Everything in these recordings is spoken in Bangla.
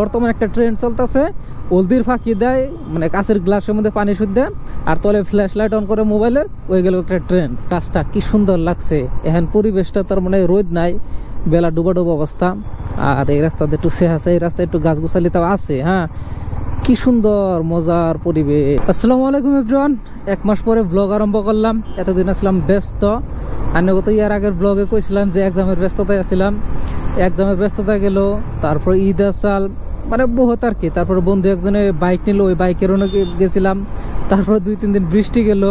বর্তমানে একটা ট্রেন্ড চলতেছে, হলদির ফাঁকি দেয়, মানে কাঁচের গ্লাসের মধ্যে পানি সুদ দেয় আর তলে ফ্ল্যাশ লাইট অন করে মোবাইলের, ওই গেল একটা ট্রেন্ড। কাজটা কি সুন্দর লাগছে। এখন পরিবেশটা তার মানে রোদ নাই, বেলা ডুবা ডুবা অবস্থা। আর এই রাস্তাতে একটু সে আছে, এই রাস্তায় একটু গাছ গোছালি তাও আছে। হ্যাঁ, কি সুন্দর মজার পরিবেশ। আসসালামু আলাইকুম এভরিওয়ান, 1 মাস পরে ব্লগ আরম্ভ করলাম। এতদিন আসলাম ব্যস্ত। আনগত ইয়ার আগের ব্লগে কইছিলাম যে এক্সামের ব্যস্ততায় আছিলাম, এক্সামের ব্যস্ততা গেল, তারপর ঈদ আসাল, মানে বহুত আর কি। তারপর বন্ধু একজনে বাইক নিল, ওই বাইকের গেছিলাম। তারপর 2-3 দিন বৃষ্টি গেল।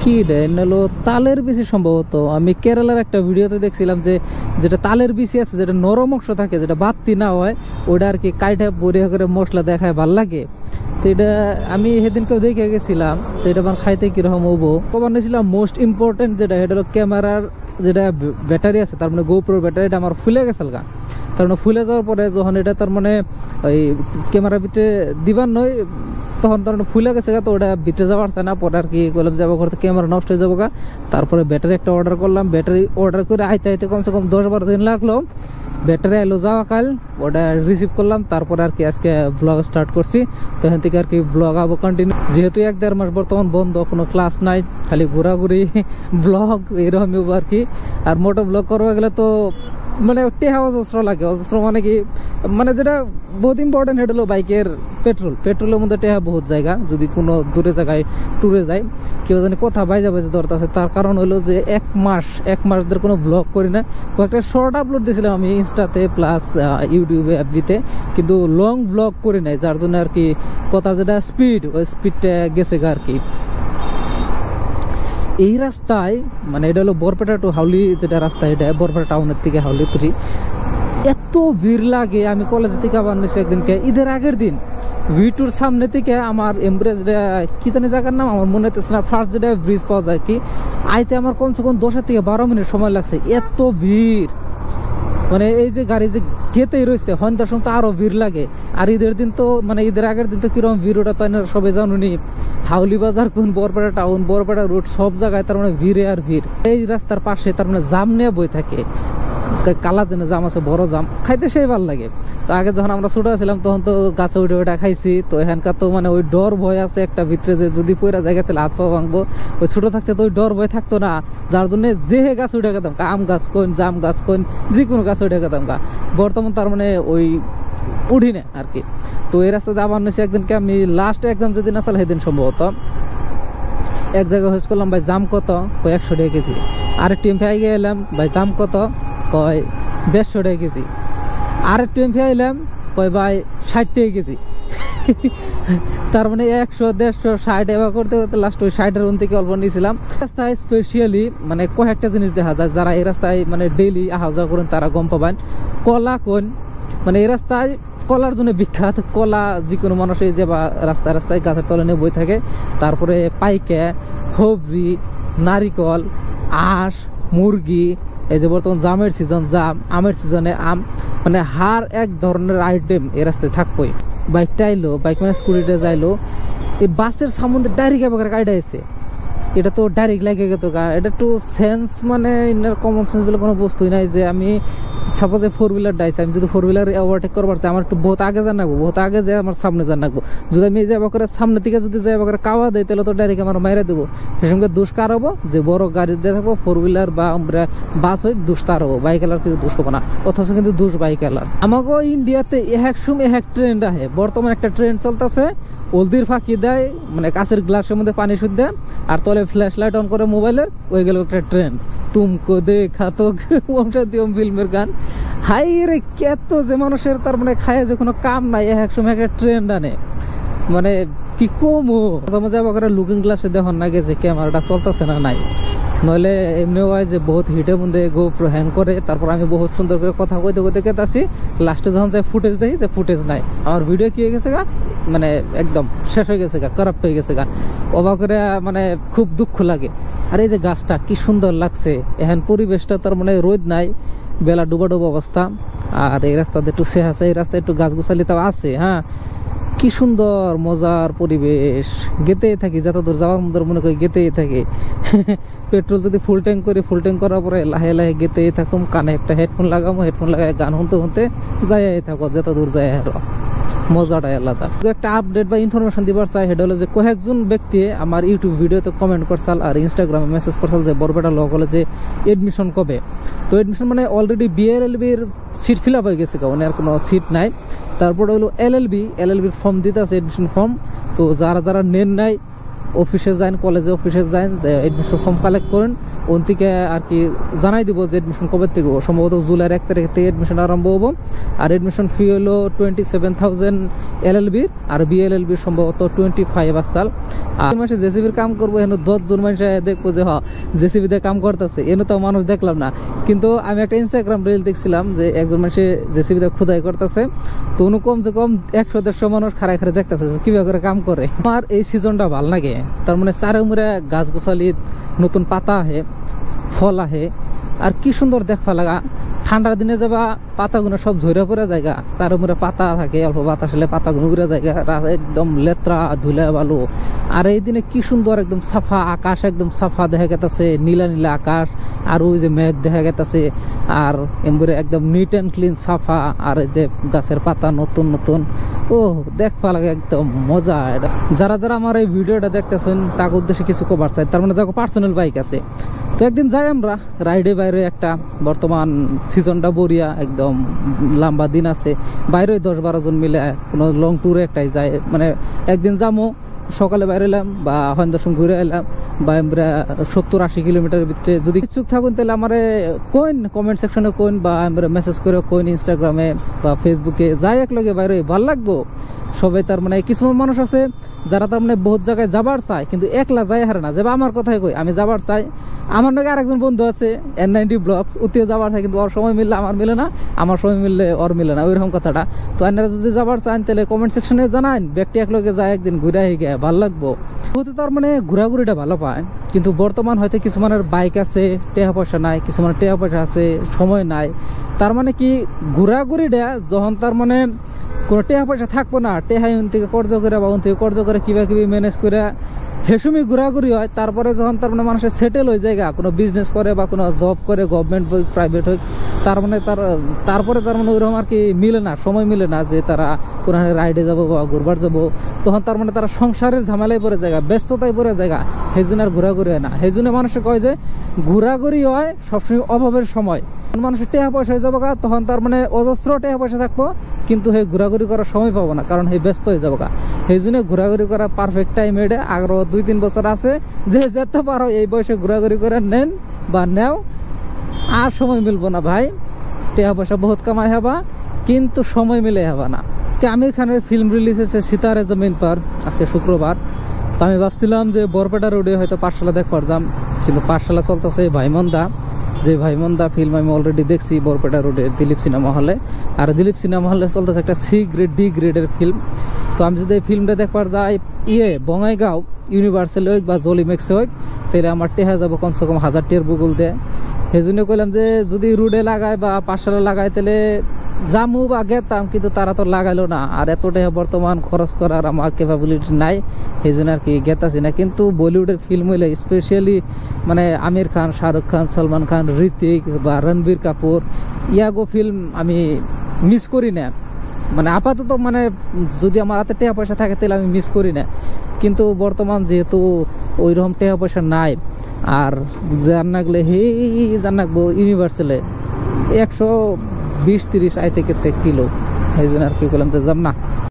কি নিল তালের বিচি, সম্ভবত আমি কেরালার একটা ভিডিওতে দেখছিলাম যে যেটা তালের বিচি আছে, যেটা নরম অংশ থাকে, যেটা বাতি না হয়, ওটা আর কি কাইটা বড়িয়া করে মশলা দেখায় ভাল লাগে। তো এটা আমি সেদিনকেও দেখে গেছিলাম। তো এটা আমার খাইতে কিরকম হবো কবার নিয়েছিলাম। মোস্ট ইম্পর্টেন্ট যেটা, এটা হলো ক্যামেরার যেটা ব্যাটারি আছে, তার মানে গোপ্রোর ব্যাটারিটা আমার ফুলে গেছে গা। তার মানে ফুলে যাওয়ার পরে যখন এটা তার মানে ওই ক্যামেরার ভিতরে দিবার নয়, তখন তার মানে ফুলে গেছে গা। তো ওটা ভিতরে যাওয়ার চায় না। পরে আর কি করলাম, যাবো করতে ক্যামেরা নষ্ট হয়ে যাবো গা। তারপরে ব্যাটারি একটা অর্ডার করলাম। ব্যাটারি অর্ডার করে আইতে আইতে কমসে কম 10-12 দিন লাগলো। ব্যাটারি এলো যাওয়া কাল, ওটা রিসিভ করলাম। তারপরে আর কি আজকে ব্লগ স্টার্ট করছি। তো এখান থেকে আর কি ব্লগ আবো কন্টিনিউ। যেহেতু 1-1.5 মাস বর্তমান বন্ধ, কোনো ক্লাস নাই, খালি ঘোরাঘুরি ব্লগ এরকম আর কি। আর মোটো ব্লগ করবো গেলে তো মানে টেহা অজস্র লাগে। অজস্র মানে কি, মানে যেটা বহুত ইম্পর্টেন্ট সেটা হলো বাইকের পেট্রোলের মধ্যে টেহা বহুত জায়গা। যদি কোনো দূরে জায়গায় ট্যুরে যায়, কেউ জানি কথা বাইজা দরকার আছে। তার কারণ হলো যে 1 মাস ধরে কোনো ব্লগ করি না। কয়েকটা শর্ট আপলোড দিয়েছিলাম আমি ইনস্টাতে প্লাস ইউটিউবে, এফবিতে, কিন্তু লং ব্লগ করি নাই। যার জন্য আর কি কথা যেটা স্পিড, ওই স্পিডটা গেছে গা আর কি। এই রাস্তায় মানে এটা হলো বরপেটা টু হাউলি যেটা রাস্তা, এটা বরপেটা টাউনের থেকে হাউলি তুরি, এত ভিড় লাগে। আমি কলেজ থেকে আবার নিয়েছি একদিনকে, ঈদের আগের দিন, ভিটুর সামনে থেকে আমার এমব্রেজ কি জানি জায়গার নাম আমার মনে হচ্ছে না, ফার্স্ট যেটা ব্রিজ পাওয়া যায় কি, আইতে আমার কমসে কম 10 থেকে 12 মিনিট সময় লাগছে। এত ভিড়, মানে এই যে গাড়ি যে গেতেই রয়েছে, সন্ধ্যার সময় তো আরো ভিড় লাগে। আর ঈদের দিন তো মানে ঈদের আগের দিন তো কিরকম ভিড়, ওটা তো সবাই জানুনি। হাউলি বাজার কোন, বরপেটা টাউন, বরপেটা রোড, সব জায়গায় তার মানে ভিড়ে আর ভিড়। এই রাস্তার পাশে তার মানে জাম নিয়ে বই থাকে, কালা জেনে জাম আছে, বড় জাম, খাইতে সেই ভালো লাগে। তো আগে যখন আমরা ছোট ছিলাম তখন তো গাছে উঠে ওটা খাইছি। তো এখানকার তো মানে ওই ডর ভয় আছে একটা ভিতরে, যে যদি পয়রা জায়গা তাহলে হাত পা ভাঙবো। ওই ছোট থাকতে তো ওই ডর ভয় থাকতো না, যার জন্য যে গাছ উঠে গেতাম, আম গাছ কোন, জাম গাছ কোন, যে কোনো গাছ উঠে গেতাম গা। বর্তমান তার মানে ওই উঠি না আর কি। তো এই রাস্তাতে আবার নিয়েছি একদিনকে আমি, লাস্ট এক্সাম যেদিন আসলে সেদিন সম্ভবত এক জায়গায় হয়েছে করলাম, ভাই জাম কত, 100 টাকা কেজি। আরেকটু এমপি আগে এলাম, ভাই জাম কত, 150 টাকা কেজি। আরেকটু এমপি আইলাম, ভাই 60 টাকা কেজি। তার মানে 100, 150, 60 এবার করতে করতে লাস্ট ওই 60-এর থেকে অল্প নিয়েছিলাম। রাস্তায় স্পেশালি মানে কয়েকটা জিনিস দেখা যায়, যারা এই রাস্তায় মানে ডেইলি আহা যাওয়া করেন তারা গম পাবেন। কলা কোন, মানে এই রাস্তায় কলার জন্য বিখ্যাত। কলা যে কোনো মানুষ এই যে বা রাস্তায় রাস্তায় গাছের তলে নিয়ে বই থাকে। তারপরে পাইকা, হবরি, নারিকল, আঁশ, মুরগি, এই যে বর্তমান জামের সিজন জাম, আমের সিজনে আম, মানে হার এক ধরনের আইটেম এই রাস্তায় থাকবোই। বাইকটা আইলো, বাইক মানে স্কুটিটা যাইলো, এই বাসের সামনে ডাইরেক্ট এবার গাড়িটা এসে, এটা তো ডাইরেক্ট লাগে গেতো গা। এটা একটু সেন্স, মানে ইনার কমন সেন্স বলে কোনো বস্তুই নাই। যে আমি সাপোজ 4 হুইলার ডাইছে, আমি যদি 4 হুইলার ওভারটেক করবার চাই, আমার একটু বহুত আগে জানাবো, বহুত আগে যে আমার সামনে জানাবো। যদি আমি যাবো করে সামনে থেকে যদি যাবো করে কাওয়া দেয়, তাহলে তো ডাইরেক্ট আমার মাইরে দেবো। সে সঙ্গে দোষ কার হবো, যে বড় গাড়ি দিয়ে থাকবো 4 হুইলার বা আমরা বাস হয়, দোষ তার হবো। বাইক এলার কিন্তু দোষ হবো না, অথচ কিন্তু দোষ বাইক এলার। আমাকে ইন্ডিয়াতে এক সময় এক ট্রেন্ড আহে, বর্তমানে একটা ট্রেন্ড চলতেছে, হলদির ফাঁকি দেয়, মানে কাঁচের গ্লাসের মধ্যে পানি সুদ দেয় আর তলে ফ্ল্যাশ লাইট অন করে মোবাইলের, ওই গেল একটা ট্রেন্ড। তুমকো দেখা তো ফিল্মের গান। হাই রে, কত যে মানুষের তার মানে খায় যে কোনো কাম নাই, এক সময় একটা ট্রেন্ড আনে, মানে কি কমো। মাঝে মাঝে লুকিং গ্লাসে দেখুন না যে ক্যামেরাটা চলতেছে না নাই, নইলে এমনি হয় যে বহুত হিটের মধ্যে গোপ্রো হ্যাং করে। তারপর আমি বহুত সুন্দর করে কথা কইতে কইতে কেতাছি, লাস্টে যখন যাই ফুটেজ দেখি যে ফুটেজ নাই। আমার ভিডিও কি হয়ে গেছে গা, মানে একদম শেষ হয়ে গেছে গা, কারাপ্ট হয়ে গেছে গা। অবাক করে মানে খুব দুঃখ লাগে। আর এই যে গাছটা কি সুন্দর লাগছে, এখন পরিবেশটা তার মানে রোদ নাই, বেলা ডুবা ডুবা অবস্থা। আর এই রাস্তাতে একটু সে আছে, এই রাস্তায় একটু গাছ গোছালি তাও আছে। হ্যাঁ, কি সুন্দর মজার পরিবেশ, গেতেই থাকি যতদূর যাওয়ার মধ্যে মনে করি গেতেই থাকে। পেট্রোল যদি ফুল ট্যাঙ্ক করি, ফুল ট্যাঙ্ক করার পরে লাহে লাহে গেতেই থাকুম, কানে একটা হেডফোন লাগাবো, হেডফোন লাগাই গান শুনতে শুনতে যাই থাকো যতদূর যায়। আরো মজাটাই আলাদা। একটা আপডেট বা ইনফরমেশন দিবার চাই, সেটা হলো যে কয়েকজন ব্যক্তি আমার ইউটিউব ভিডিওতে কমেন্ট করছাল আর ইনস্টাগ্রামে মেসেজ করছাল যে বরপেটা ল কলেজে এডমিশন কবে। তো এডমিশন মানে অলরেডি বিএলএলবির সিট ফিল আপ হয়ে গেছে, কারণ আর কোনো সিট নাই। তারপরে হলো এলএলবির ফর্ম দিতে আছে, এডমিশন ফর্ম। তো যারা নেন নাই অফিসে যান, কলেজে অফিসে যান, যে এডমিশন ফর্ম কালেক্ট করেন, ওন থেকে আর কি জানাই দিব যে এডমিশন কবে থেকে। সম্ভবত জুলাইয়ের 1 তারিখ থেকে এডমিশন আরম্ভ হবো। আর এডমিশন ফি হলো 27,000 এলএলবির, আর বিএলএলবির সম্ভবত 25 আসসাল। আর মাসে জেসিবির কাম করবো, এখানে 10 জন মানুষ দেখবো যে জেসিবি দিয়ে কাম করতেছে, এনে তো মানুষ দেখলাম না। কিন্তু আমি একটা ইনস্টাগ্রাম রিল দেখছিলাম যে একজন মানুষে জেসিবি দিয়ে খোদাই করতেছে, তো উনি কমসে কম 100-150 মানুষ খাড়াই খাড়ে দেখতেছে কিভাবে করে কাম করে। আমার এই সিজনটা ভাল লাগে, তার মানে চারিমুরে গাছ গোছালি নতুন পাতা আহে, ফল আহে, আর কি সুন্দর দেখবা লাগা। ঠান্ডার দিনে যাবা পাতাগুলো সব ঝরে পড়ে জায়গা, চারিমুরে পাতা থাকে, অল্প বাতাস হলে পাতাগুলো উড়ে জায়গা, একদম লেত্রা ধুলা বালু। আর এই দিনে কি সুন্দর একদম সাফা আকাশ, একদম সাফা দেখা গেছে, নীলা নীলা আকাশ, আর ওই যে মেঘ দেখা গেছে, আর এমবরে একদম নিট অ্যান্ড ক্লিন সাফা, আর এই যে গাছের পাতা নতুন নতুন, ও দেখবা লাগে একদম মজা। যারা আমার এই ভিডিওটা দেখতেছেন তাকে উদ্দেশ্যে কিছু কবার চাই, তার মানে যাকে পার্সোনাল বাইক আছে, তো একদিন যাই আমরা রাইডে বাইরে। একটা বর্তমান সিজনটা বরিয়া, একদম লম্বা দিন আছে, বাইরে 10-12 জন মিলে কোনো লং ট্যুরে একটাই যায়। মানে একদিন যাবো, সকালে বাইরে এলাম বা সন্ধ্যার সময় ঘুরে এলাম, বা আমরা 70-80 কিলোমিটারের ভিতরে। যদি ইচ্ছুক থাকুন তাহলে আমার কোন কমেন্ট সেকশনে কোন, বা আমরা মেসেজ করে কোন, ইনস্টাগ্রামে বা ফেসবুকে যাই, একলগে বাইরে ভালো লাগবো সবাই। তার মানে কিছু মানুষ আছে যারা তার মানে বহুত জায়গায় যাবার চায় কিন্তু একলা যায় হারে না। যেবা আমার কথাই কই, আমি যাবার চাই, আমার নাকি আরেকজন বন্ধু আছে N90 ব্লগস, ওতেও যাবার চাই, কিন্তু ওর সময় মিললে আমার মিলে না, আমার সময় মিললে ওর মিলে না, ওইরকম কথাটা। তো আপনারা যদি যাবার চান তাহলে কমেন্ট সেকশনে জানান, ব্যক্তি একলগে যায় একদিন ঘুরে গিয়ে ভালো লাগবো। তার মানে ঘোরাঘুরিটা ভালো পায়, কিন্তু বর্তমান হয়তো কিছু মানুষের বাইক আছে, টাকা পয়সা নাই, কিছু মানুষের টাকা পয়সা আছে, সময় নাই। তার মানে কি ঘোরাঘুরিটা যখন তার মানে কোনো টাকা পয়সা থাকবো না, টেহা থেকে কর্জ করে বা থেকে কর্জ করে কিবা কিবি ম্যানেজ করে হেসুমি ঘোরাঘুরি হয়। তারপরে যখন তার মানে মানুষের সেটেল হয়ে যায়, কোনো বিজনেস করে বা কোনো জব করে, গভর্নমেন্ট হোক প্রাইভেট হোক, তার মানে তারপরে তার মানে ওইরকম আর কি মিলে না, সময় মিলে না যে তারা কোনো রাইডে যাবো বা ঘুরবার যাবো। তখন তার মানে তারা সংসারের ঝামেলায় পড়ে জায়গা, ব্যস্ততায় পড়ে জায়গা, সেই জন্য আর ঘোরাঘুরি হয় না। সেই জন্য মানুষে কয় যে ঘোরাঘুরি হয় সবসময় অভাবের সময়। মানুষের টাকা পয়সা হয়ে যাবো, তখন তার মানে অজস্র টাকা পয়সা থাকবো, কিন্তু সেই ঘোরাঘুরি করার সময় পাবো না, কারণ সেই ব্যস্ত হয়ে যাবো। সেই জন্য ঘোরাঘুরি করা পারফেক্ট টাইম এটা আরো 2-3 বছর আছে, যে যেতে পারো এই বয়সে ঘোরাঘুরি করে নেন বা নেও। আর সময় মিলবো না ভাই, টাকা পয়সা বহুত কামাই হবা, কিন্তু সময় মিলে হবা না। আমির খানের ফিল্ম রিলিজ হয়েছে সিতারে জমিন পার, আজকে শুক্রবার। তো আমি ভাবছিলাম যে বরপেটা রোডে হয়তো পাঠশালা দেখবার যাম, কিন্তু পাঠশালা চলতেছে ভাইমন্দা। যে ভাইমন্দা ফিল্ম আমি অলরেডি দেখছি বরপেটা রোডে দিলীপ সিনেমা হলে, আর দিলীপ সিনেমা হলে চলতেছে একটা C গ্রেড D গ্রেডের ফিল্ম। তো আমি যদি এই ফিল্মটা দেখবার যাই বঙ্গাইগাঁও ইউনিভার্সাল হোক বা জলিমেক্স হোক, তাহলে আমার টেহা যাবো কমসে কম 1000 টিয়ার গুগল দেয়। সেই জন্য কইলাম যে যদি রোডে লাগায় বা পাঠশালা লাগায় তাহলে জামু বা গেতাম, কিন্তু তারা তো লাগাইলো না। আর এতটাই বর্তমান খরচ করার আমার ক্যাপাবিলিটি নাই, সেই জন্য আর কি গেতাছি না। কিন্তু বলিউডের ফিল্ম হইলে স্পেশালি মানে আমির খান, শাহরুখ খান, সলমান খান, ঋতিক বা রণবীর কাপুর, ইয়াগো ফিল্ম আমি মিস করি না। মানে আপাতত মানে যদি আমার হাতে টাকা পয়সা থাকে তাহলে আমি মিস করি না, কিন্তু বর্তমান যেহেতু ওইরকম টাকা পয়সা নাই, আর জান্নাগলে জান্নাগবো ইউনিভার্সালে 120-30 আইতে কিলো, সেই জন্য আর কি করলাম যে যাম না।